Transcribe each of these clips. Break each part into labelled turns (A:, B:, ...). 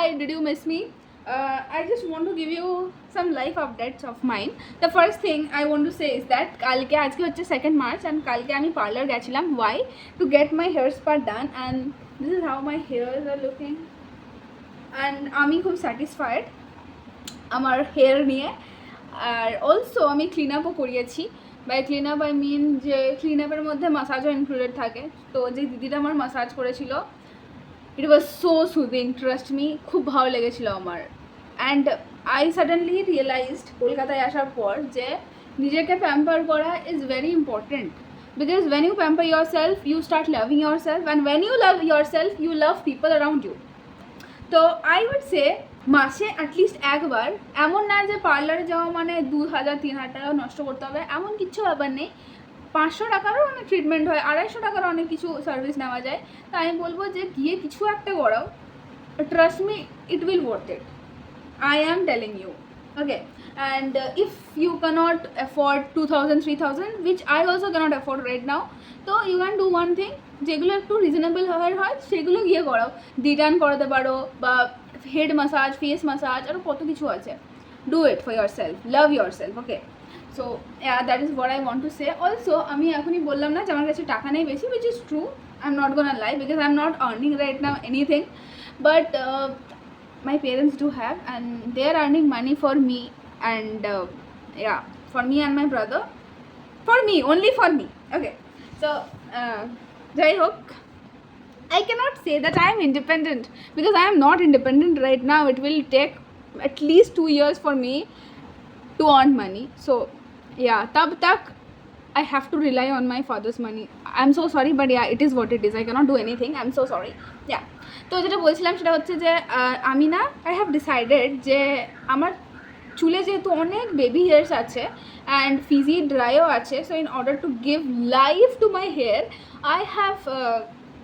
A: hi, did you miss me? I just want to give you some life updates of mine. The first thing I want to say is that কালকে আজকে হচ্ছে 2nd March and কালকে আমি parlour গেছিলাম. Why? To get my hair spa done, and this is how my hairs are looking. And আমি খুব satisfied আমার hair নিয়ে. আর অলসো আমি ক্লিন আপও করিয়েছি. By clean up I mean যে ক্লিন আপের মধ্যে মাসাজও ইনক্লুডেড থাকে. তো যে দিদিটা আমার মাসাজ করেছিল, it was so soothing, trust me, খুব ভালো লেগেছিলো আমার. অ্যান্ড আই সাডেনলি রিয়েলাইজড কলকাতায় আসার পর যে নিজেকে প্যাম্পার করা is very important. Because when you pamper yourself you start loving yourself, and when you love yourself you love people around you. তো আই উড সে মাসে at least একবার, এমন না যে পার্লারে যাওয়া মানে 2,000-3,000 টাকা নষ্ট করতে হবে, এমন কিছু ব্যাপার নেই. 500 টাকারও অনেক ট্রিটমেন্ট হয়, 250 টাকারও অনেক কিছু সার্ভিস নেওয়া যায়. তো আমি বলবো যে গিয়ে কিছু একটা করাও. Trust me, it will worth it. I am telling you. Okay. And if you cannot afford 2,000-3,000, which I also cannot afford right now, so you can do one thing, যেগুলো একটু রিজনেবল হয় সেগুলো গিয়ে করাও. ডিটান করাতে পারো, বা হেড মাসাজ, ফেস মাসাজ, আরও কত কিছু আছে. Do it for your self, love your self. Okay, so that is what I want to say. Also আমি এখনই বললাম না যে আমার কাছে টাকা নেই বেশি, which is true. I am not gonna lie, because I am not earning right now anything, but my parents do have, and they are earning money for me, and for me and my brother, for me, only for me. Okay, so jai hok, I cannot say that I am independent, because I am not independent right now. It will take at least 2 years for me to earn money. So tab tak I have to rely on my father's money. I'm so sorry, but it is what it is. I cannot do anything. I'm so sorry. তো যেটা বলছিলাম সেটা হচ্ছে যে আমি না, I have decided যে আমার চুলে যেহেতু অনেক বেবি হেয়ার্স আছে অ্যান্ড ফিজি ড্রাইও আছে, so in order to give life to my hair I have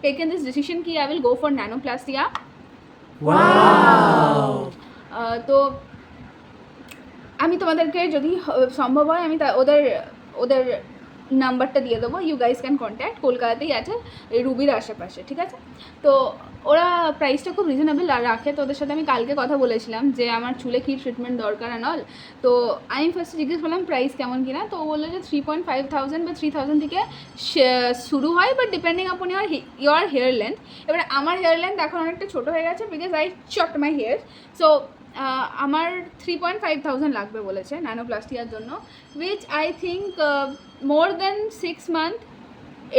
A: taken this decision কি I will go for nanoplastia. তো আমি তোমাদেরকে যদি সম্ভব হয় আমি ওদের নাম্বারটা দিয়ে দেবো. You guys can contact. কলকাতাতেই আছে, রুবির আশেপাশে, ঠিক আছে? তো ওরা প্রাইসটা খুব রিজনেবল রাখে. তো ওদের সাথে আমি কালকে কথা বলেছিলাম যে আমার চুলে কী ট্রিটমেন্ট দরকার অ্যান্ড অল. তো আমি ফার্স্টে জিজ্ঞেস করলাম প্রাইস কেমন কিনা. তো ও বললো যে 3,500 বা 3,000 থেকে শুরু হয়, but depending upon your hair length. এবারে আমার হেয়ার লেন্থ এখন অনেকটা ছোটো হয়ে গেছে, because I chopped my hair. So আমার 3,500 লাগবে বলেছে ন্যানোপ্লাস্টিয়ার জন্য, which I think more than 6 month,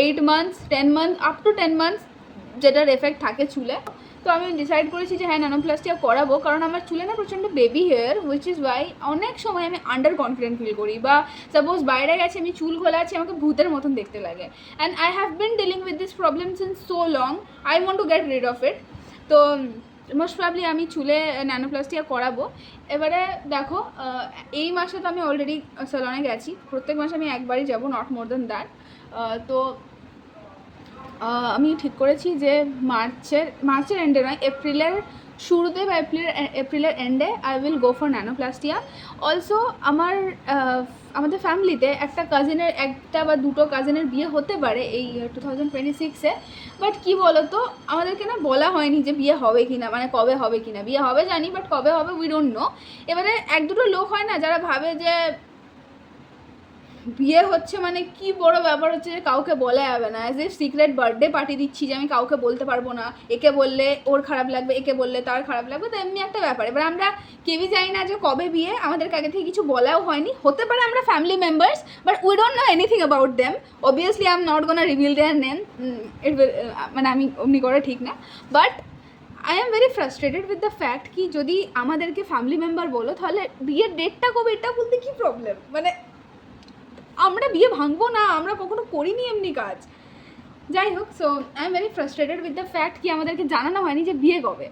A: 8 months, 10 month, up to 10 months যেটার এফেক্ট থাকে চুলে. তো আমি ডিসাইড করেছি যে হ্যাঁ ন্যানোপ্লাস্টিয়া করাবো, কারণ আমার চুলে না প্রচণ্ড baby hair, which is why অনেক সময় আমি আন্ডার কনফিডেন্ট ফিল করি, বা সাপোজ বাইরে গেছে আমি চুল খোলাচ্ছি আমাকে ভূতের মতন দেখতে লাগে. And I have been dealing with this problem since so long. I want to get rid of it. তো মোস্ট প্রবলি আমি চুলে ন্যানোপ্লাস্টিয়া করাবো. এবারে দেখো, এই মাসে তো আমি অলরেডি সেলনে গেছি, প্রত্যেক মাসে আমি একবারই যাবো, নট মোর দেন দ্যাট. তো আমি ঠিক করেছি যে মার্চের এন্ডে নয়, এপ্রিলের শুরুতে বা এপ্রিলের এন্ডে I will go for nanoplastia. Also আমাদের ফ্যামিলিতে একটা বা দুটো কাজিনের বিয়ে হতে পারে এই 2026-এ. বাট কী বলো তো, আমাদেরকে না বলা হয়নি যে বিয়ে হবে কি না, মানে কবে হবে কি না. বিয়ে হবে জানি, বাট কবে হবে উই ডোন্ট নো. এবারে এক দুটো লোক হয় না যারা ভাবে যে বিয়ে হচ্ছে মানে কি বড় ব্যাপার হচ্ছে যে কাউকে বলা যাবে না, as a secret birthday party দিচ্ছি যে আমি কাউকে বলতে পারবো না, একে বললে ওর খারাপ লাগবে, একে বললে তার খারাপ লাগবে. তো এমনি একটা ব্যাপার. এবার আমরা কেউই জানি না যে কবে বিয়ে, আমাদেরকে আগে থেকে কিছু বলাও হয়নি. হতে পারে আমরা family members, but we don't know anything about them. Obviously I am not gonna reveal there name, মানে আমি অমনি করে ঠিক না. But I am very frustrated with the fact কি যদি আমাদেরকে ফ্যামিলি মেম্বার বলো তাহলে বিয়ের ডেটটা কবে এটা বলতে কী প্রবলেম, মানে আমরা বিয়ে ভাঙবো না, আমরা কখনো করিনি এমনি কাজ. যাই হোক, so I am very frustrated with the fact কি আমাদেরকে জানানো হয়নি যে বিয়ে কবে.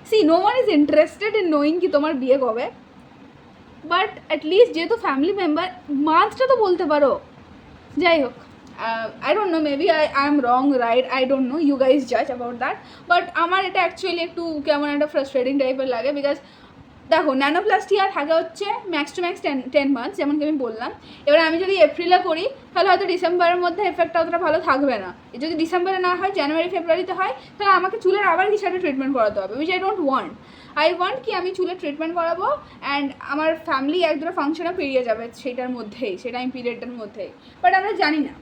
A: See, no one is interested in knowing কি তোমার বিয়ে কবে, বাট অ্যাটলিস্ট যেহেতু ফ্যামিলি মেম্বার মান্থটা তো বলতে পারো. যাই হোক, I don't know, maybe I am wrong, right, I don't know, you guys জাজ অ্যাবাউট দ্যাট. বাট আমার এটা অ্যাকচুয়ালি একটু কেমন একটা ফ্রাস্ট্রেটিং টাইপের লাগে, বিকজ দেখো ন্যানোপ্লাস্টিয়া থাকে হচ্ছে ম্যাক্স টু ম্যাক্স 10 মান্থস, যেমন আমি বললাম। এবার আমি যদি এপ্রিলে করি তাহলে হয়তো ডিসেম্বরের মধ্যে এফেক্টটা অতটা ভালো থাকবে না। যদি ডিসেম্বরে না হয়, জানুয়ারি ফেব্রুয়ারিতে হয়, তাহলে আমাকে চুলের আবার কিছু একটা ট্রিটমেন্ট করাতে হবে, which I don't want. I want কি আমি চুলের ট্রিটমেন্ট করাবো অ্যান্ড আমার ফ্যামিলি এক দুটো ফাংশনও পেরিয়ে যাবে সেটার মধ্যেই, সেটা আমি পিরিয়ডটার মধ্যেই। বাট আমরা জানি না।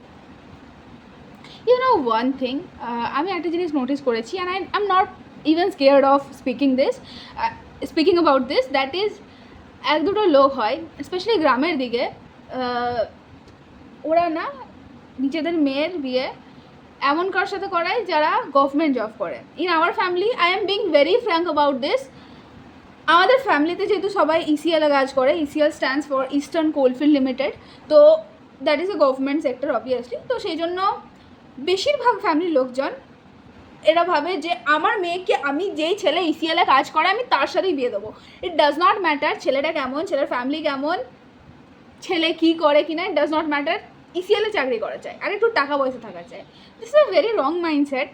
A: ইউ নো ওয়ান থিং, আমি একটা জিনিস নোটিস করেছি, and I am not even scared of speaking about this, that is এক দুটো লোক হয় স্পেশালি গ্রামের দিকে, ওরা না নিজেদের মেয়ের বিয়ে এমন কারোর সাথে করায় যারা গভর্নমেন্ট জব করে। In our family, I am being very frank about this, আমাদের ফ্যামিলিতে যেহেতু সবাই ইসিএলে কাজ করে, ECL stands for Eastern Coalfield Limited, তো that is a government sector obviously. তো সেই জন্য বেশিরভাগ ফ্যামিলির লোকজন এরা ভাবে যে আমার মেয়েকে আমি যেই ছেলে ইসিএলে কাজ করে আমি তার সাথেই বিয়ে দেবো। ইট ডাজ নট ম্যাটার ছেলেটা কেমন, ছেলের ফ্যামিলি কেমন, ছেলে কী করে কিনা, ইট ডাজ নট ম্যাটার, ইসিএলে চাকরি করা চাই আর একটু টাকা পয়সা থাকা চাই। This is a very wrong mindset,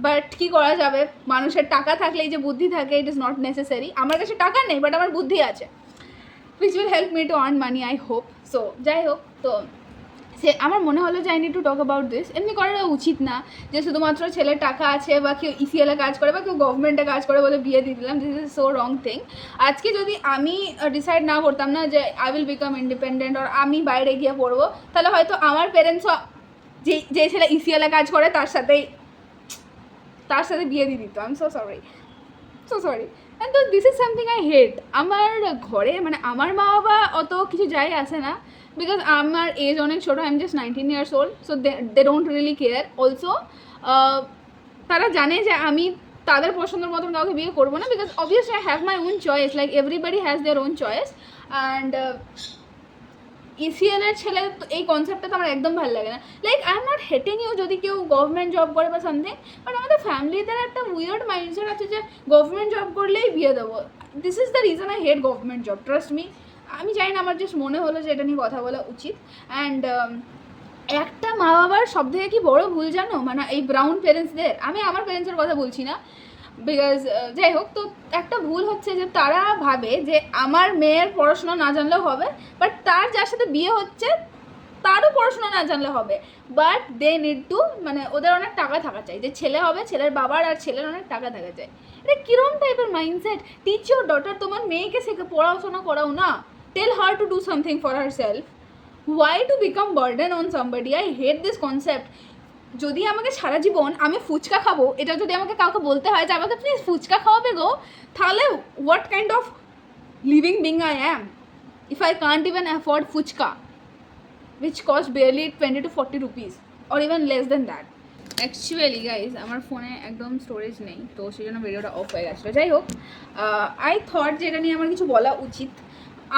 A: but কী করা যাবে, মানুষের টাকা থাকলেই যে বুদ্ধি থাকে, ইট ইজ নট নেসেসারি। আমার কাছে টাকা নেই বাট আমার বুদ্ধি আছে, which will help me to earn money, I hope so. যাই হোক, তো আমার মনে হলো যে I need to talk about this. এমনি করাটা উচিত না যে শুধুমাত্র ছেলের টাকা আছে বা কেউ ইসিএলে কাজ করে বা কেউ গভর্নমেন্টে কাজ করে বলে বিয়ে দিয়ে দিলাম, this is so wrong thing. আজকে যদি আমি ডিসাইড না করতাম না যে আই উইল বিকাম ইন্ডিপেন্ডেন্ট আর আমি বাইরে গিয়ে পড়বো, তাহলে হয়তো আমার পেরেন্টসও যে ছেলে ইসিএলে কাজ করে তার সাথে বিয়ে দিয়ে দিত। I am so sorry, and তো this is something I hate. আমার ঘরে মানে আমার মা বাবা অত কিছু যায় আসে না, বিকজ আমার এজ অনেক ছোটো, I am just 19 years old, so they don't really care. Also তারা জানে যে আমি তাদের পছন্দের মতন কাউকে বিয়ে করবো না, because obviously I have my own choice, like everybody has their own choice. And ইসিএলের ছেলে এই কনসেপ্টটা তো আমার একদম ভালো লাগে না। Like I am not hating you যদি কেউ গভর্নমেন্ট জব করে বা সামথিং, বাট আমাদের ফ্যামিলিদের একটা উইয়ার্ড মাইন্ডসেট আছে যে গভর্নমেন্ট জব করলেই বিয়ে দেবো। This is the reason I hate government job, trust me. আমি জানি না, আমার জাস্ট মনে হলো যে এটা নিয়ে কথা বলা উচিত। অ্যান্ড একটা মা বাবার সব থেকে কি বড় ভুল জানো, মানে এই ব্রাউন পেরেন্টসদের, আমি আমার পেরেন্টসের কথা বলছি না, বিকজ যাই হোক, তো একটা ভুল হচ্ছে যে তারা ভাবে যে আমার মেয়ের পড়াশোনা না জানলেও হবে, বাট তার যার সাথে বিয়ে হচ্ছে তারও পড়াশোনা না জানলে হবে, বাট দে নিড টু, মানে ওদের অনেক টাকা থাকা চাই, যে ছেলে হবে ছেলের বাবার আর ছেলের অনেক টাকা থাকা চাই। এটা কিরম টাইপের মাইন্ডসেট? টিচ ইউর ডটার, তোমার মেয়েকে শেখে পড়াশোনা করাও না, tell her to do something for herself. Why to become burden on somebody? I hate this concept. যদি আমাকে সারা জীবন আমি ফুচকা খাবো, এটা যদি আমাকে কাউকে বলতে হয় যে আমাকে প্লিজ ফুচকা খাওয়াবে গো, তাহলে what kind of living being I am if I can't even afford fuchka which cost barely 20 to 40 rupees or even less than that. Actually guys আমার ফোনে একদম স্টোরেজ নেই, তো সেই জন্য ভিডিওটা অফ হয়ে গেছিলো। যাই হোক, আই থট যে এটা নিয়ে আমার কিছু বলা উচিত।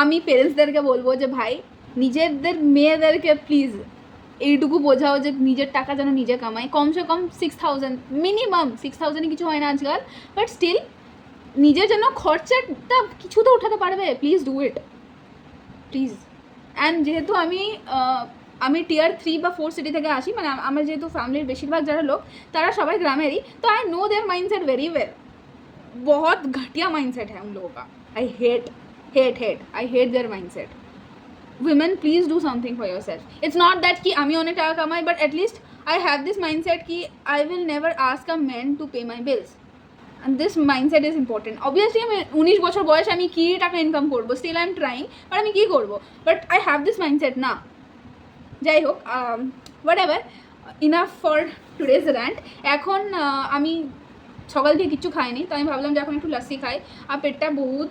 A: আমি পেরেন্টসদেরকে বলবো যে ভাই, নিজেদের মেয়েদেরকে প্লিজ এইটুকু বোঝাও যে নিজের টাকা যেন নিজে কামায়, কমসে কম 6,000 মিনিমাম। 6,000 কিছু হয় না আজকাল, বাট স্টিল নিজের জন্য খরচাটা কিছু তো উঠাতে পারবে, please do it please. And যেহেতু আমি টিয়ার 3 বা 4 সিটি থেকে আসি, মানে আমার যেহেতু ফ্যামিলির বেশিরভাগ যারা লোক তারা সবাই গ্রামেরই, तो I know there mindset very well. बहुत घटिया माइंडसेट है उन लोगों का। I hate there mindset. women please do something for yourself. It's not that कि আমি অনেক টাকা কামাই, but at least I have this mindset कि I will never ask a man to pay my bills. And this mindset is important. Obviously আমি 19 বছর বয়সে আমি কি টাকা ইনকাম করবো, still I am trying, but আমি কি করবো, but I have this mindset না। যাই হোক, whatever, enough for today's rant. এখন আমি সকাল থেকে কিচ্ছু খাইনি, তো আমি ভাবলাম যে এখন একটু লাসি খাই, আর পেটটা বহুত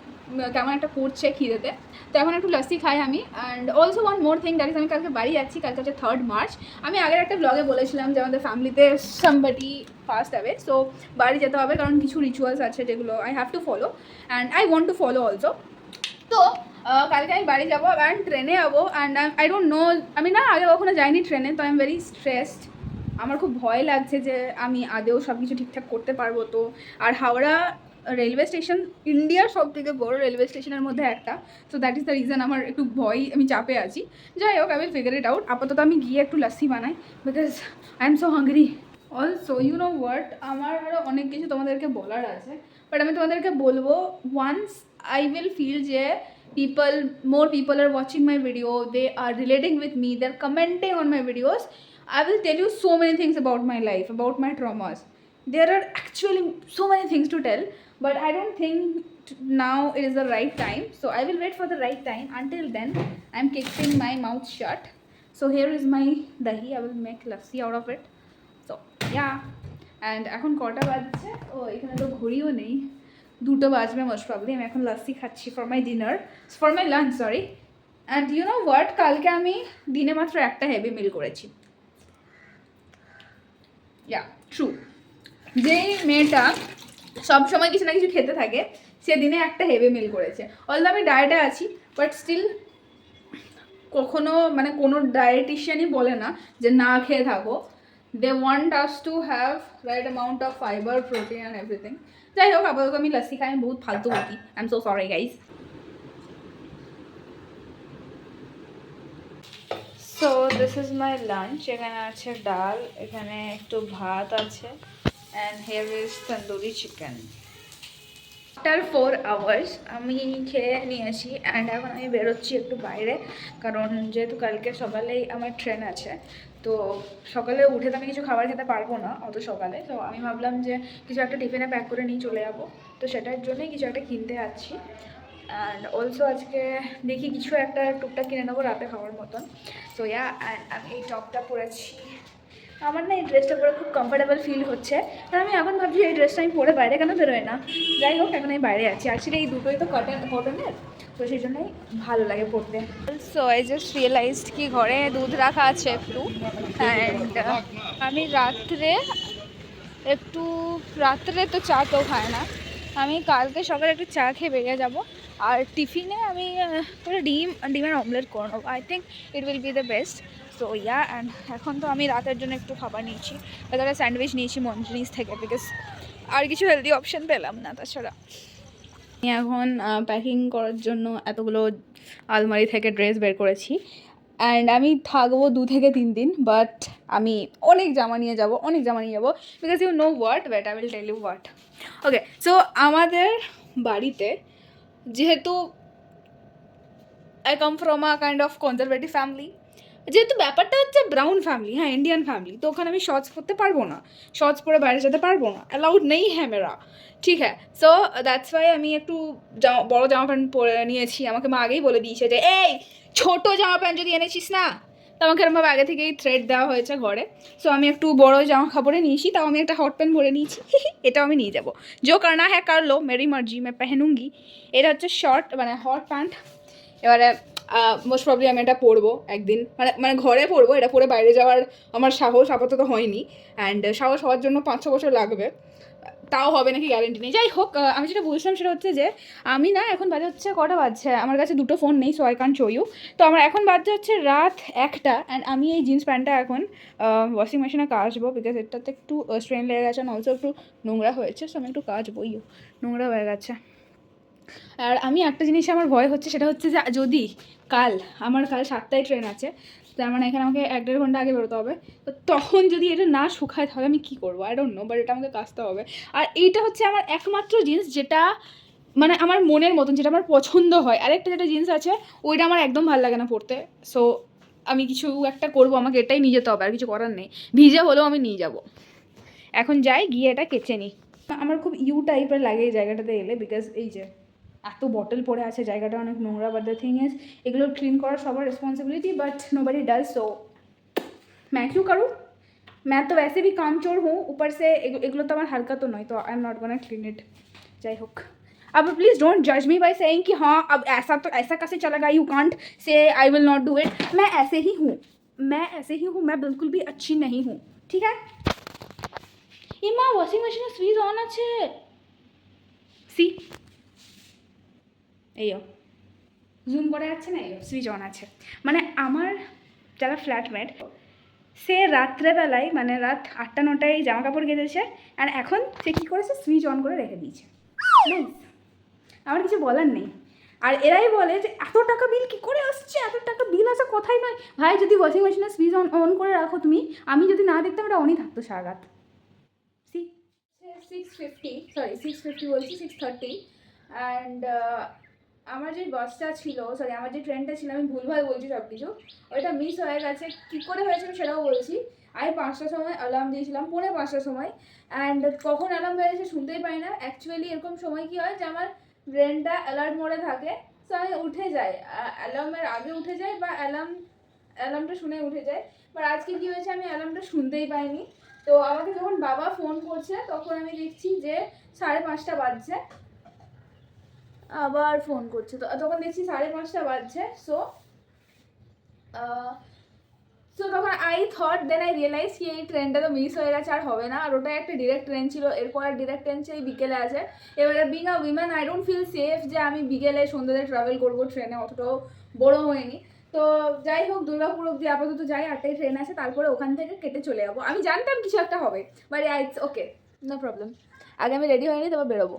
A: কেমন একটা করছে খিদেতে, তো এখন একটু লাসি খাই আমি। And also one more thing, that is আমি কালকে বাড়ি যাচ্ছি, কালকে হচ্ছে 3rd March। আমি আগের একটা ব্লগে বলেছিলাম যে আমাদের ফ্যামিলিতে সামবডি ফার্স্ট অ্যাওয়ে, সো বাড়ি যেতে হবে কারণ কিছু রিচুয়ালস আছে যেগুলো I have to follow and I want to follow also. তো কালকে আমি বাড়ি যাবো অ্যান্ড ট্রেনে যাবো, অ্যান্ড আই ডোন্ট নো, আমি না আগে কখনো যাইনি ট্রেনে, তো আই এম ভেরি স্ট্রেসড। আমার খুব ভয় লাগছে যে আমি আদেও সব কিছু ঠিকঠাক করতে পারবো তো। আর হাওড়া রেলওয়ে স্টেশন ইন্ডিয়ার সব থেকে বড়ো রেলওয়ে স্টেশনের মধ্যে একটা, so that is the reason আমার একটু ভয়, আমি চাপে আছি। যাই হোক, I will figure it out. আপাতত আমি গিয়ে একটু লাসি বানাই, because I am so hungry. Also you know what, আমার আরও অনেক কিছু তোমাদেরকে বলার আছে, বাট আমি তোমাদেরকে বলবো ওয়ান্স আই উইল ফিল যে more people are watching my video, they are relating with me, they're commenting on my videos, I will tell you so many things about my life, about my traumas. There are actually so many things to tell, but I don't think now it is the right time, so I will wait for the right time. Until then I'm keeping my mouth shut. So here is my dahi, I will make lassi out of it. So yeah, and এখন কটা বাজছে, ও এখানে তো ঘড়িও নেই, 2টো বাজবে most probably. আমি এখন লাস্সি খাচ্ছি for my dinner, for my lunch sorry. And you know what, কালকে আমি দিনে মাত্র একটা হেভি মিল করেছি। ইয়া ট্রু, যেই মেয়েটা সবসময় কিছু না কিছু খেতে থাকে সে দিনে একটা হেভি মিল করেছে। অলদো আমি ডায়েটে আছি, বাট স্টিল কখনো মানে কোনো ডায়েটিশিয়ানই বলে না যে না খেয়ে থাকো। They want us to have right amount of fiber, protein and everything. যাই হোক, আপাতত আমি লাস্সি খাই, আমি বহুত ফালতু বকি, I am so sorry guys. So this is my lunch. এখানে আছে ডাল, এখানে একটু ভাত আছে, and here is tandoori chicken. After 4 hours আমি খেয়ে নিয়েছি, অ্যান্ড এখন আমি বেরোচ্ছি একটু বাইরে, কারণ যেহেতু কালকে সকালেই আমার ট্রেন আছে, তো সকালে উঠে তো আমি কিছু খাবার খেতে পারবো না অত সকালে। তো আমি ভাবলাম যে কিছু একটা টিফিনে প্যাক করে নিয়ে চলে যাবো, তো সেটার জন্যই কিছু একটা কিনতে যাচ্ছি। অ্যান্ড অলসো আজকে দেখি কিছু একটা টুকটাক কিনে নেবো রাতে খাওয়ার মতন। তো ইয়া, অ্যান্ড আমি এই টপটা পরেছি, আমার না এই ড্রেসটা পরে খুব কমফোর্টেবল ফিল হচ্ছে, আর আমি এখন ভাবছি এই ড্রেসটা আমি পরে বাইরে কেন বেরোয় না। যাই হোক, এখন আমি বাইরে আছি, অ্যাকচুয়ালি এই দুটোই তো কটনের, তো সেই জন্যই ভালো লাগে পরতে। সো আই জাস্ট রিয়েলাইজড কি ঘরে দুধ রাখা আছে একটু, অ্যান্ড আমি রাত্রে তো চা কেউ খায় না, আমি কালকে সকালে একটু চা খেয়ে বেরিয়ে যাবো, আর টিফিনে আমি পুরো ডিমের অমলেট করে নেবো। I think it will be the best. So yeah, and এখন তো আমি রাতের জন্য একটু খাবার নিয়েছি, তাছাড়া স্যান্ডউইচ নিয়েছি মঞ্জুরিস থেকে, বিকজ আর কিছু হেলদি অপশান পেলাম না তাছাড়া। আমি এখন প্যাকিং করার জন্য এতগুলো আলমারি থেকে ড্রেস বের করেছি, অ্যান্ড আমি থাকবো 2 থেকে 3 দিন, বাট আমি অনেক জামা নিয়ে যাবো because you know what, wait I will tell you what. Okay, so আমাদের বাড়িতে যেহেতু I come from a kind of conservative family, যেহেতু ব্যাপারটা হচ্ছে ব্রাউন ফ্যামিলি, হ্যাঁ ইন্ডিয়ান ফ্যামিলি, তো ওখানে আমি শর্টস পরতে পারবো না, শর্টস পরে বাইরে যেতে পারবো না, অ্যালাউড নেই হ্যাঁ মেরা, ঠিক হ্যাঁ। সো দ্যাটস ওয়াই আমি একটু বড়ো জামা প্যান্ট পরে নিয়েছি। আমাকে মা আগেই বলে দিয়েছে যে এই ছোটো জামা প্যান্ট যদি এনেছিস না, তো আমাকে এরকমভাবে আগে থেকেই থ্রেড দেওয়া হয়েছে ঘরে। সো আমি একটু বড়ো জামা কাপড়ে নিয়েছি, তাও আমি একটা হট প্যান্ট পরে নিয়েছি, এটাও আমি নিয়ে যাবো। জো করনা হ্যাঁ কর লো, মেরি মার্জি, মে পেহনুঙ্গি। এটা হচ্ছে শর্ট মানে হট প্যান্ট। এবারে মোস্ট প্রবলি আমি এটা পরবো একদিন, মানে ঘরে পরবো, এটা পরে বাইরে যাওয়ার আমার সাহস আপাতত হয়নি, অ্যান্ড সাহস হওয়ার জন্য 5-6 বছর লাগবে, তাও হবে নাকি গ্যারেন্টি নেই। যাই হোক, আমি যেটা বলছিলাম সেটা হচ্ছে যে আমি না এখন বাজে হচ্ছে কটা বাজছে, আমার কাছে দুটো ফোন নেই, so I can't show you. তো আমার এখন বাজছে হচ্ছে রাত 1টা, অ্যান্ড আমি এই জিন্স প্যান্টটা এখন ওয়াশিং মেশিনে কাচবো, বিকজ এটাতে একটু স্ট্রেন লেগে গেছে, অলসো একটু নোংরা হয়েছে, সো আমি একটু কাচবো, নোংরা হয়ে গেছে। আর আমি একটা জিনিস আমার ভয় হচ্ছে, সেটা হচ্ছে যে যদি আমার কাল 7টায় ট্রেন আছে, তার মানে এখানে আমাকে 1-1.5 ঘন্টা আগে বেরোতে হবে, তো তখন যদি এটা না শুকায় তাহলে আমি কী করবো, আই ডোন্ট নো, বাট এটা আমাকে কাচতে হবে। আর এইটা হচ্ছে আমার একমাত্র জিন্স যেটা মানে আমার মনের মতন, যেটা আমার পছন্দ হয়। আরেকটা যেটা জিন্স আছে ওইটা আমার একদম ভালো লাগে না পরতে, সো আমি কিছু একটা করবো, আমাকে এটাই নিয়ে যেতে হবে, আর কিছু করার নেই, ভিজে হলেও আমি নিয়ে যাব। এখন যাই, গিয়ে এটা কেচে নিই। আমার খুব টাইপের লাগে এই জায়গাটাতে এলে, বিকজ এই যে এত বটল পড়ে আছে, জায়গাটা অনেক নোংরা, বাট দ্য থিং ইজ এগুলো ক্লিন করার সবার responsibility, but nobody does, so मैं क्यों करूँ, मैं तो वैसे भी कामचोर हूँ, ऊपर से एगुलो तो हल्का तो नहीं, तो I am not gonna clean it. যাই হোক, अब प्लीज़ डोंट जज मी बाय सेइंग कि हाँ अब ऐसा कैसे चलेगा, you can't say I will not do it. मैं ऐसे ही हूँ, मैं बिल्कुल भी अच्छी नहीं हूँ, ठीक है। ये माँ वॉशिंग मशीन स्विच ऑन আছে, সি এইও জুম করা যাচ্ছে না, এইও সুইচ অন আছে। মানে আমার যারা ফ্ল্যাটমেট, সে রাত্রেবেলায় মানে রাত 8টা-9টায় জামা কাপড় কেঁদেছে, আর এখন সে কী করেছে, সুইচ অন করে রেখে দিয়েছে। আমার কিছু বলার নেই। আর এরাই বলে যে এত টাকা বিল কী করে আসছে, এত টাকা বিল আসা কথাই নয় ভাই, যদি ওয়াশিং মেশিনের সুইচ অন করে রাখো তুমি, আমি যদি না দেখতাম এটা অনই থাকতো সারা রাত, 6:50, সরি 6:50 বলছি, 6:30, অ্যান্ড আমার যে বাসটা ছিল, সরি আমার যে ট্রেনটা ছিল, আমি ভুলভাল বলছি সব কিছু, ওইটা মিস হয়ে গেছে। কী করে হয়েছে আমি সেটাও বলছি। আমি 5টার সময় অ্যালার্ম দিয়েছিলাম, 5:45টার সময়, অ্যান্ড কখন অ্যালার্ম বেজেছে শুনতেই পাই না। অ্যাকচুয়ালি এরকম সময় কী হয় যে আমার ব্রেনটা অ্যালার্ট মোডে থাকে, সো আমি উঠে যাই, অ্যালার্মের আগে উঠে যাই বা অ্যালার্মটা শুনে উঠে যাই। বাট আজকে কী হয়েছে, আমি অ্যালার্মটা শুনতেই পাইনি। তো আমাকে যখন বাবা ফোন করছে তখন আমি দেখছি যে 5:30 বাজছে, আবার ফোন করছে, তো তখন দেখছি 5:30 বাজছে। সো তখন I thought, then I realise কি এই ট্রেনটা তো মিস হয়ে গেছে, আর হবে না। আর ওটা একটা ডিরেক্ট ট্রেন ছিল, এরপর আর ডিরেক্ট ট্রেন সেই বিকেলে আছে। এবারে being a women I don't feel safe যে আমি বিকেলে সন্ধ্যাতে ট্রাভেল করবো ট্রেনে, অতটাও বড় হয়নি। তো যাই হোক, দুর্গাপুর অব্দি আপাতত যাই, 8টায় ট্রেন আছে, তারপরে ওখান থেকে কেটে চলে যাবো। আমি জানতাম কিছু একটা হবে, but it's okay, no problem. আগে আমি রেডি হয়নি, তারপর বেরোবো।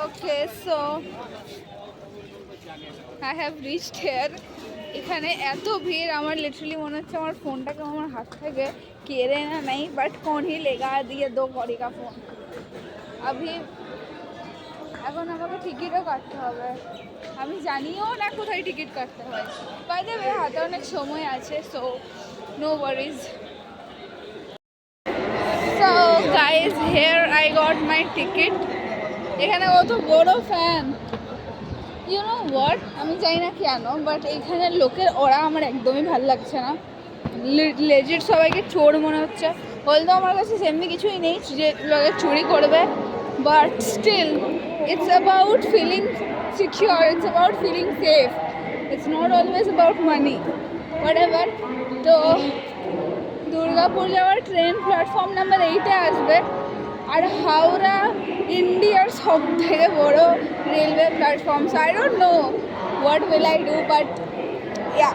A: Okay, so I have reached here. এখানে এত ভিড়, আমার লিটারালি মনে হচ্ছে আমার ফোনটাকে আমার হাত থেকে কেড়ে না নেই, বাট কোন হি লেগা দিয়ে দো করি কা ফোন। এখন আমাকে টিকিটও কাটতে হবে, আমি জানিও না কোথায় টিকিট কাটতে হয়। বাই দ্য ওয়ে, হাতে অনেক সময় আছে, so no worries. So guys, here I got my ticket. এখানে কত বড় ফ্যান, ইউ নো হোয়াট, আমি জানি না কেন, বাট এইখানে লোকের ওরা আমার একদমই ভালো লাগছে না। লেজিট সবাইকে চোর মনে হচ্ছে, বলতো আমার কাছে সেমনি কিছুই নেই যে লোকে চুরি করবে, but still it's about feeling secure, it's about feeling safe, it's not always about money, whatever. তো দুর্গাপুর যাওয়ার ট্রেন প্ল্যাটফর্ম নাম্বার 8-এ আসবে, আর হাওড়া ইন্ডিয়ার সব থেকে বড় railway platform. So I don't know what will I do, but yeah.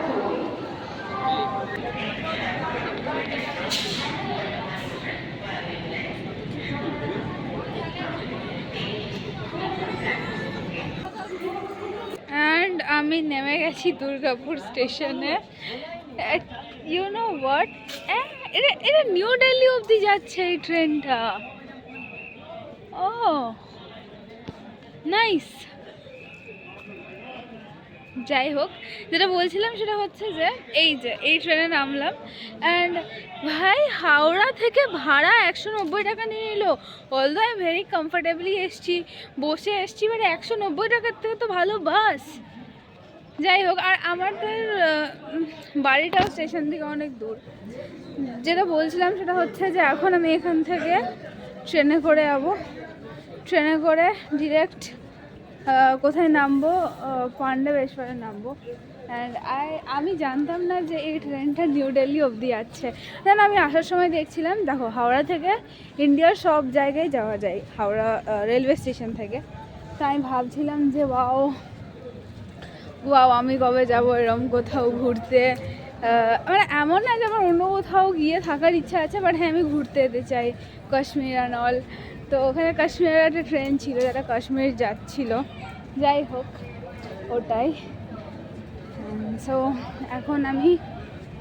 A: And আমি নেমে গেছি দুর্গাপুর স্টেশনে। ইউ নো হোয়াট, এটা নিউ দিল্লি অবধি যাচ্ছে এই ট্রেনটা। ও নাইস। যাই হোক, যেটা বলছিলাম সেটা হচ্ছে যে এই ট্রেনে নামলাম, অ্যান্ড ভাই হাওড়া থেকে ভাড়া 190 টাকা নিয়ে নিল। অলদো আই ভেরি কমফর্টেবলি বসে এসছি, মানে 190 টাকার থেকে তো ভালো বাস। যাই হোক, আর আমাদের বাড়িটাও স্টেশন থেকে অনেক দূর। যেটা বলছিলাম সেটা হচ্ছে যে এখন আমি এখান থেকে ট্রেনে করে যাবো, ট্রেনে করে ডিরেক্ট কোথায় নামবো, পাণ্ডবেশ্বরে নামবো। অ্যান্ড আমি জানতাম না যে এই ট্রেনটা নিউ দিল্লি অবধি যাচ্ছে। দেন আমি আসার সময় দেখছিলাম, দেখো হাওড়া থেকে ইন্ডিয়ার সব জায়গায় যাওয়া যায় হাওড়া রেলওয়ে স্টেশন থেকে। তো আমি ভাবছিলাম যে ওয়াও, আমি কবে যাবো এরকম কোথাও ঘুরতে। মানে এমন না যে আমার অন্য কোথাও গিয়ে থাকার ইচ্ছা আছে, বাট হ্যাঁ আমি ঘুরতে যেতে চাই, কাশ্মীর অ্যান্ড অল। তো ওখানে কাশ্মীরের একটা ট্রেন ছিল যেটা কাশ্মীর যাচ্ছিল। যাই হোক, ওটাই। সো এখন আমি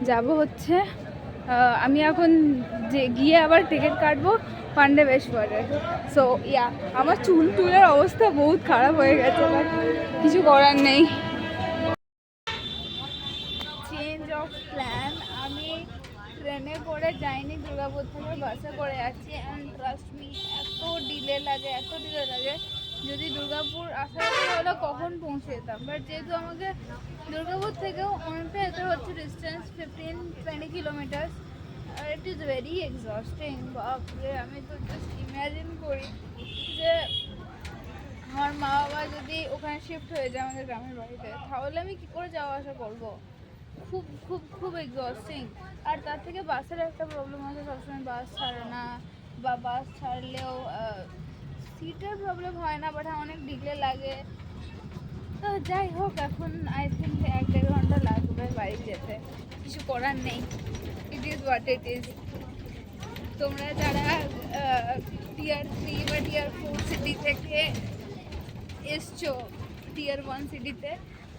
A: যাব হচ্ছে, আমি এখন গিয়ে আবার টিকিট কাটবো পাণ্ডবেশ্বরের। সো ইয়া, আমার চুলের অবস্থা বহুত খারাপ হয়ে গেছে, বাট কিছু করার নেই। চেঞ্জ অফ প্ল্যান, আমি ট্রেনে করে যাইনি, দুর্গাপুর থেকে বাসে করে যাচ্ছি। অ্যান্ড ট্রাস্ট মি, এত ডিলে লাগে যদি দুর্গাপুর আসার হলে কখন পৌঁছে যেতাম। বাট যেহেতু আমাকে দুর্গাপুর থেকেও অনেকটা যেতে হচ্ছে, distance 15-20 kilometre, it is very exhausting. বাপরে, আমি তো জাস্ট ইম্যাজিন করি যে আমার মা বাবা যদি ওখানে শিফট হয়ে যায় আমাদের গ্রামের বাড়িতে, তাহলে আমি কী করে যাওয়া আসা করবো। খুব খুব খুব এক্সস্টিং। আর তার থেকে বাসের একটা প্রবলেম আছে, সবসময় বাস ছাড়ে না, বা বাস ছাড়লেও সিটের প্রবলেম হয় না, বাট অনেক ডিলে লাগে। তো যাই হোক, এখন আই থিঙ্ক 1-1.5 ঘন্টা লাগবে বাড়ি যেতে, কিছু করার নেই, it is what it is. তোমরা যারা টিয়ার 3 বা টিয়ার 4 সিটি থেকে এসছো টিয়ার 1 সিটিতে,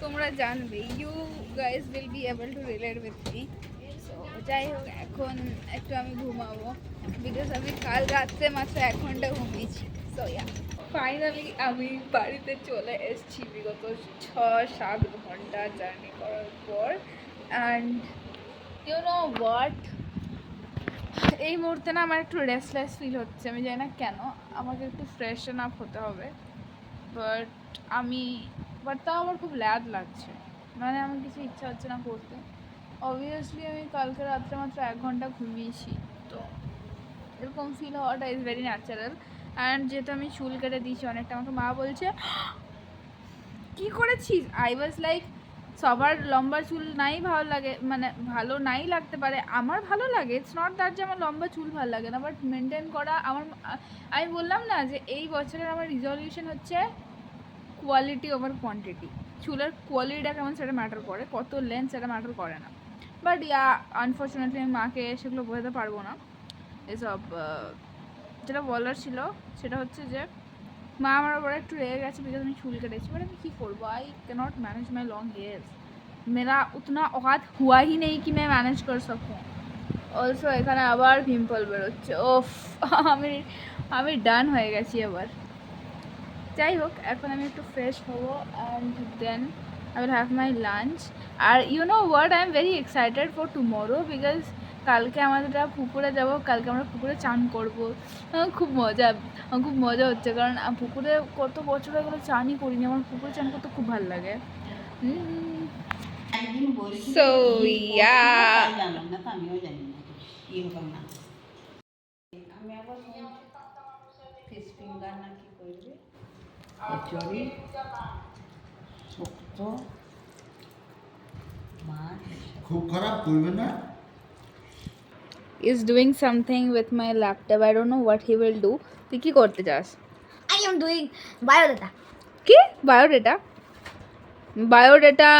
A: তোমরা জানবে, you guys will be able to relate with me. So যাই হোক, এখন একটু আমি ঘুমাবো, বিকজ আমি কাল রাত্রে মাত্র 1 ঘন্টা ঘুমিয়েছি। সো ইয়া, ফাইনালি আমি বাড়িতে চলে এসেছি বিগত 6-7 ঘন্টা জার্নি করার পর। অ্যান্ড ইউ নো হোয়াট, এই মুহূর্তে না আমার একটু রেস্টলেস ফিল হচ্ছে, আমি জানি না কেন। আমাকে একটু ফ্রেশন আপ হতে হবে, বাট তাও আমার খুব ল্যাদ লাগছে, মানে আমার কিছু ইচ্ছা হচ্ছে না করতে। অবভিয়াসলি আমি কালকে রাত্রে মাত্র 1 ঘন্টা ঘুমিয়েছি, তো এরকম ফিল হওয়াটা ইজ ভেরি ন্যাচারাল। অ্যান্ড যেহেতু আমি চুল কেটে দিয়েছি অনেকটা, আমাকে মা বলছে কী করেছিস? আই ওয়াজ লাইক, সবার লম্বা চুল নাই ভালো লাগে, মানে ভালো নাই লাগতে পারে, আমার ভালো লাগে, ইটস নট দ্যাট যে আমার লম্বা চুল ভালো লাগে না, বাট মেনটেন করা আমার, আমি বললাম না যে এই বছরের আমার রিজলিউশন হচ্ছে কোয়ালিটি ওভার কোয়ান্টিটি। চুলের কোয়ালিটিটা কেমন সেটা ম্যাটার করে, কত লেন্থ সেটা ম্যাটার করে না। বাট ইয়া, আনফর্চুনেটলি আমি মাকে সেগুলো বোঝাতে পারবো না। এসব যেটা বলার ছিল সেটা হচ্ছে যে মা আমার ওপরে একটু রেগে গেছে বিকজ আমি চুল কেটেছি, বাট আমি কী করবো, I cannot manage my long hairs, मेरा उतना औकात हुआ ही नहीं कि मैं मैनेज कर सकूँ। অলসো এখানে আবার পিম্পল বেরোচ্ছে, ওফ, আমি ডান হয়ে গেছি এবার। যাই হোক, এখন আমি একটু ফ্রেশ হবো and then I will have my lunch. আর you know what, I am very excited for tomorrow, because কালকে আমাদের পুকুরে যাব, কালকে আমরা পুকুরে চান করবো। খুব মজা হচ্ছে, কারণ পুকুরে কত বছর হয়ে গেলো চানই করিনি, আমার পুকুরে চান করতে খুব ভালো লাগে। সো ইয়া,
B: খুব খারাপ করবে না।
A: is doing something with my laptop. I don't know what he will do. তুই কি করতে চাস?
C: I am doing biodata.
A: কি বায়োডেটা? বায়োডেটা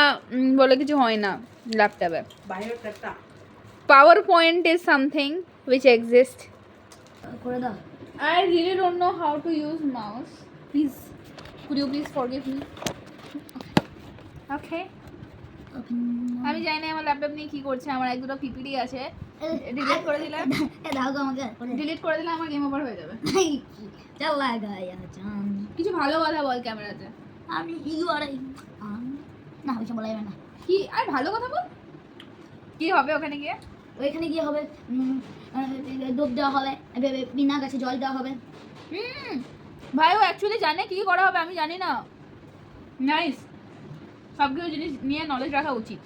A: বলে কিছু হয় না ল্যাপটপে।
C: Biodata.
A: Power point is something which exists.
C: করে দাও।
A: I really don't know how to use mouse. Please, could you please forgive me? Okay. আমি জানি না আমার ল্যাপটপ নিয়ে কি করছে, আমার এক দুটো পিপিটি আছে, ডিলিট করে দিলে
C: দাও গো আমাকে।
A: ডিলিট করে দিলে আমার গেম ওভার হয়ে যাবে।
C: চলা গায়া জান।
A: কিছু ভালো কথা বল ক্যামেরাতে।
C: আমি ইউআরআই না ওইসব বলা যাবে না।
A: কি আর ভালো কথা বল, কি হবে ওখানে গিয়ে?
C: ওইখানে গিয়ে হবে ডুব দেওয়া হবে, বিনা গাছে জল দেওয়া হবে।
A: ভাই ও অ্যাকচুয়ালি জানে কি করা হবে, আমি জানি না। নাইস, সব কিছু জিনিস নিয়ে নলেজ রাখা উচিত।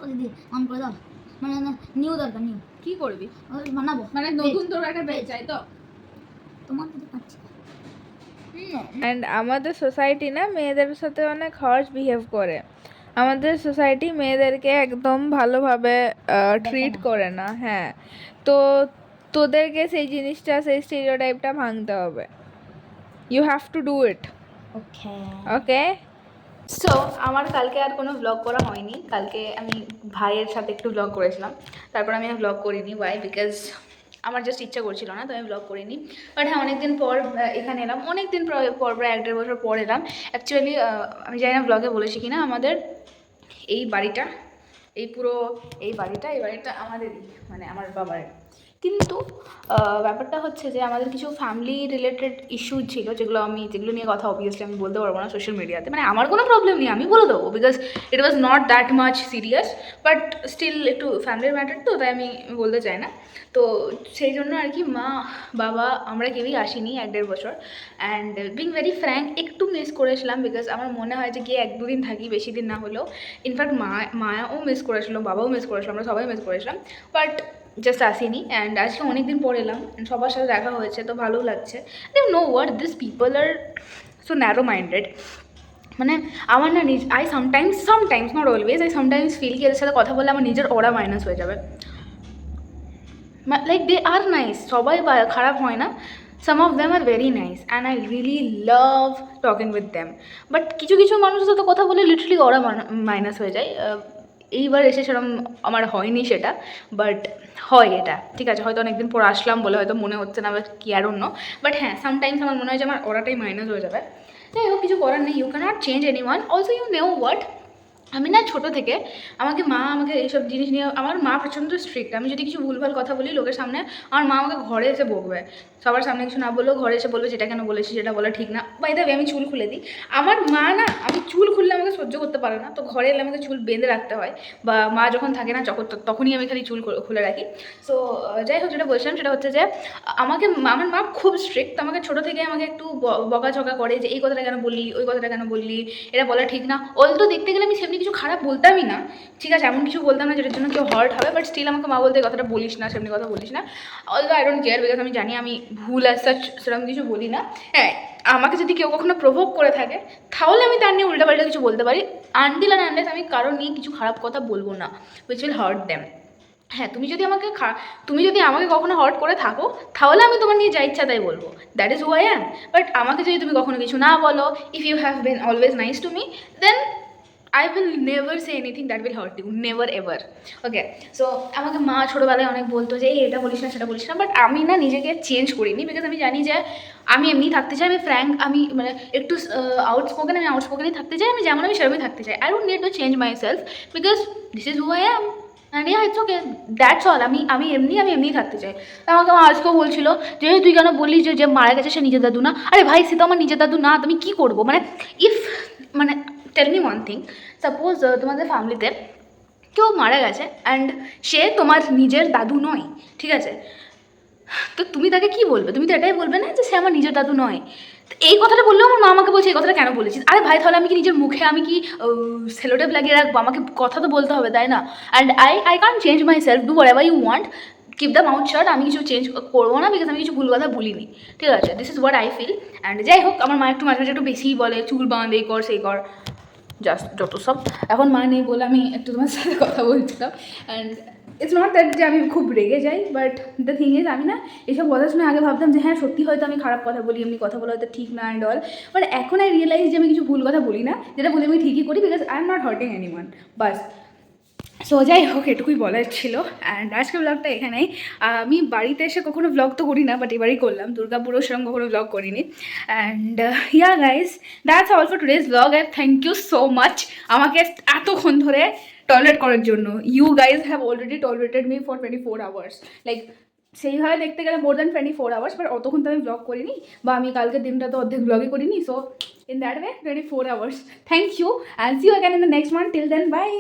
C: দিদি অন করে দাও, মানে নিউ দরকার, নিউ
A: কি করবি
C: বানাবো,
A: মানে নতুন তোর একটা পেজ চাই তো
C: তোমার তো পাচ্ছি।
A: অ্যান্ড আমাদের সোসাইটি না মেয়েদের সাথে অনেক হার্শ বিহেভ করে, আমাদের সোসাইটি মেয়েদেরকে একদম ভালোভাবে ট্রিট করে না। হ্যাঁ, তো তোদেরকে সেই জিনিসটা, সেই স্টিরিওটাইপটা ভাঙতে হবে। You have to do it.
C: Okay
A: okay. So আমার কালকে আর কোনো ব্লগ করা হয়নি, কালকে আমি ভাইয়ের সাথে একটু ব্লগ করেছিলাম, তারপর আমি আর ব্লগ করিনি। ওয়াই? বিকজ আমার জাস্ট ইচ্ছা করছিল না, তো আমি ব্লগ করিনি। বাট হ্যাঁ, অনেকদিন পর এখানে এলাম, অনেকদিন পর প্রায় 1-1.5 বছর পর এলাম। অ্যাকচুয়ালি আমি জানি না ব্লগে বলেছি কি না, আমাদের এই বাড়িটা, এই বাড়িটা আমাদেরই, মানে আমার বাবার। কিন্তু ব্যাপারটা হচ্ছে যে আমাদের কিছু ফ্যামিলি রিলেটেড ইস্যু ছিল, যেগুলো নিয়ে কথা অবভিয়াসলি আমি বলতে পারবো না সোশ্যাল মিডিয়াতে। মানে আমার কোনো প্রবলেম নেই, আমি বলে দেবো, because it was not that much serious, but still একটু ফ্যামিলির ম্যাটার, তো তাই আমি বলতে চাই না। তো সেই জন্য আর কি মা বাবা আমরা কেউই আসিনি 1-1.5 বছর। অ্যান্ড বিং ভেরি ফ্র্যাঙ্ক, একটু মিস করেছিলাম, বিকজ আমার মনে হয় যে গিয়ে 1-2 দিন থাকি, বেশি দিন না হলেও। ইনফ্যাক্ট মায়াও মিস করেছিল, বাবাও মিস করেছিল, আমরা সবাই মিস করেছিলাম, বাট জাস্ট আসিনি। অ্যান্ড আজকে অনেক দিন পর এলাম, সবার সাথে দেখা হয়েছে, তো ভালো লাগছে। You know what, this people are so narrow minded. মানে আমার না I sometimes not always, I sometimes feel কি এদের সাথে কথা বললে আমার নিজের ওরা মাইনাস হয়ে যাবে। লাইক দে আর নাইস, সবাই খারাপ হয় না, some of them are very nice and I really love talking with them. But কিছু মানুষের সাথে কথা বলে লিটারালি ওরা মাইনাস হয়ে যায়। এইবার এসে সেরকম আমার হয়নি সেটা, বাট হয় এটা, ঠিক আছে, হয়তো অনেকদিন পর আসলাম বলে হয়তো মনে হচ্ছে না, কি আর অন্য, বাট হ্যাঁ সামটাইমস আমার মনে হয় যে আমার ওরাটাই মাইনাস হয়ে যাবে। যাই হোক, কিছু করার নেই, you can't change anyone. Also you know what, আমি না ছোটো থেকে আমাকে এইসব জিনিস নিয়ে, আমার মা প্রচণ্ড স্ট্রিক্ট। আমি যদি কিছু ভুলভাল কথা বলি লোকের সামনে, আমার মা আমাকে ঘরে এসে বকবে, সবার সামনে কিছু না বললেও ঘরে এসে বলবে যেটা কেন বলেছি, যেটা বলা ঠিক না। বাই দ্য ওয়ে, আমি চুল খুলে দিই, আমার মা না, আমি চুল খুললে আমাকে সহ্য করতে পারে না, তো ঘরে এলে আমাকে চুল বেঁধে রাখতে হয়, বা মা যখন থাকে না তখনই আমি খালি চুল খুলে রাখি। সো যাই হোক, যেটা বলছিলাম সেটা হচ্ছে যে আমার মা খুব স্ট্রিক্ট, আমাকে ছোটো থেকে আমাকে একটু বকাঝকা করে যে এই কথাটা কেন বললি, ওই কথাটা কেন বললি, এটা বলা ঠিক না। অলতো দেখতে গেলে আমি সেমনি কিছু খারাপ বলতামই না, ঠিক আছে, এমন কিছু বলতাম না যেটার জন্য কেউ হার্ট হবে, বাট স্টিল আমাকে মা বলতে এই কথাটা বলিস না, সেমনি কথা বলিস না। অলতো আই ডোন্ট কেয়ার, বিকজ আমি জানি আমি ভুল অ্যাজ সাচ সেরকম কিছু বলি না। হ্যাঁ, আমাকে যদি কেউ কখনো প্রভোগ করে থাকে তাহলে আমি তার নিয়ে উল্টাপাল্টা কিছু বলতে পারি, আনটিল অ্যান্ড আনলেস আমি কারোর নিয়ে কিছু খারাপ কথা বলবো না, উইচ উইল হার্ট দ্যাম। হ্যাঁ, তুমি যদি আমাকে কখনো হার্ট করে থাকো তাহলে আমি তোমার নিয়ে যা ইচ্ছা তাই বলবো, that is who I am. But আমাকে যদি তুমি কখনো কিছু না বলো, if you have been always nice to me, then I will never say anything that will hurt you, never ever. Okay, so আমাকে মা ছোটোবেলায় অনেক বলতো যে এই এটা বলিস না, সেটা বলিস না, বাট আমি না নিজেকে চেঞ্জ করিনি, বিকজ আমি জানি যে আমি এমনি থাকতে চাই, আমি ফ্র্যাঙ্ক, আমি মানে একটু আউটস্পোকেন, আমি আউটস্পোকেনই থাকতে চাই, আমি যেমন আমি সেরকমই থাকতে চাই। I don't need to change my self, because this is who I am, and yeah it's okay, that's all. আমি এমনিই থাকতে চাই। আমাকে মা আজকেও বলছিল যে তুই কেন বললি যে মারা গেছে সে নিজের দাদু না? আরে ভাই, সে তো আমার নিজের দাদু না, তুমি কী করবো? মানে tell me one thing, suppose তোমাদের ফ্যামিলিতে কেউ মারা গেছে অ্যান্ড সে তোমার নিজের দাদু নয়, ঠিক আছে, তো তুমি তাকে কি বলবে? তুমি তো এটাই বলবে না যে সে আমার নিজের দাদু নয়। এই কথাটা বললেও আমার মা আমাকে বলছে এই কথাটা কেন বলেছিস? আরে ভাই, তাহলে আমি কি নিজের মুখে আমি কি সেলোটেপ লাগিয়ে রাখবো? আমাকে কথা তো বলতে হবে, তাই না? And I can't change myself, do whatever you want, keep the mouth shut. আমি কিছু চেঞ্জ করবো না, বিকজ আমি কিছু ভুল কথা বলিনি, ঠিক আছে? This is what I feel. And যাই হোক, আমার মা একটু মাঝে মাঝে একটু বেশিই বলে, চুল বাঁধ, এই কর সেই কর, জাস্ট যত সব। এখন মা নেই বলে আমি একটু তোমার সাথে কথা বলছিলাম, অ্যান্ড ইটস নট দ্যাট যে আমি খুব রেগে যাই, বাট দ্য থিং ইজ আমি না এইসব কথা শুনে আগে ভাবতাম যে হ্যাঁ সত্যি হয়তো আমি খারাপ কথা বলি, এমনি কথা বলা হয়তো ঠিক না অ্যান্ড অল, বাট এখন আই রিয়েলাইজ যে আমি কিছু ভুল কথা বলি না, যেটা বলি আমি ঠিকই করি, because I am not hurting anyone, bus. So যাই হোক, এটুকুই বলার ছিল। অ্যান্ড আজকের ব্লগটা এখানেই। আমি বাড়িতে এসে কখনো ব্লগ তো করি না, বাট এবারই করলাম, দুর্গাপুরেও সেরকম কখনো ব্লগ করিনি। And yeah guys, that's all for today's blog, and thank you so much আমাকে এতক্ষণ ধরে টয়লেট করার জন্য। You guys have already toileted me for 24 hours, like সেইভাবে দেখতে গেলে মোর দ্যান 24 আওয়ার্স, বাট অতক্ষণ তো আমি ব্লগ করিনি, বা আমি কালকের দিনটা তো অর্ধেক ব্লগই করিনি। So in that way 24 hours, thank you, and see you again in the next one. Till then, by.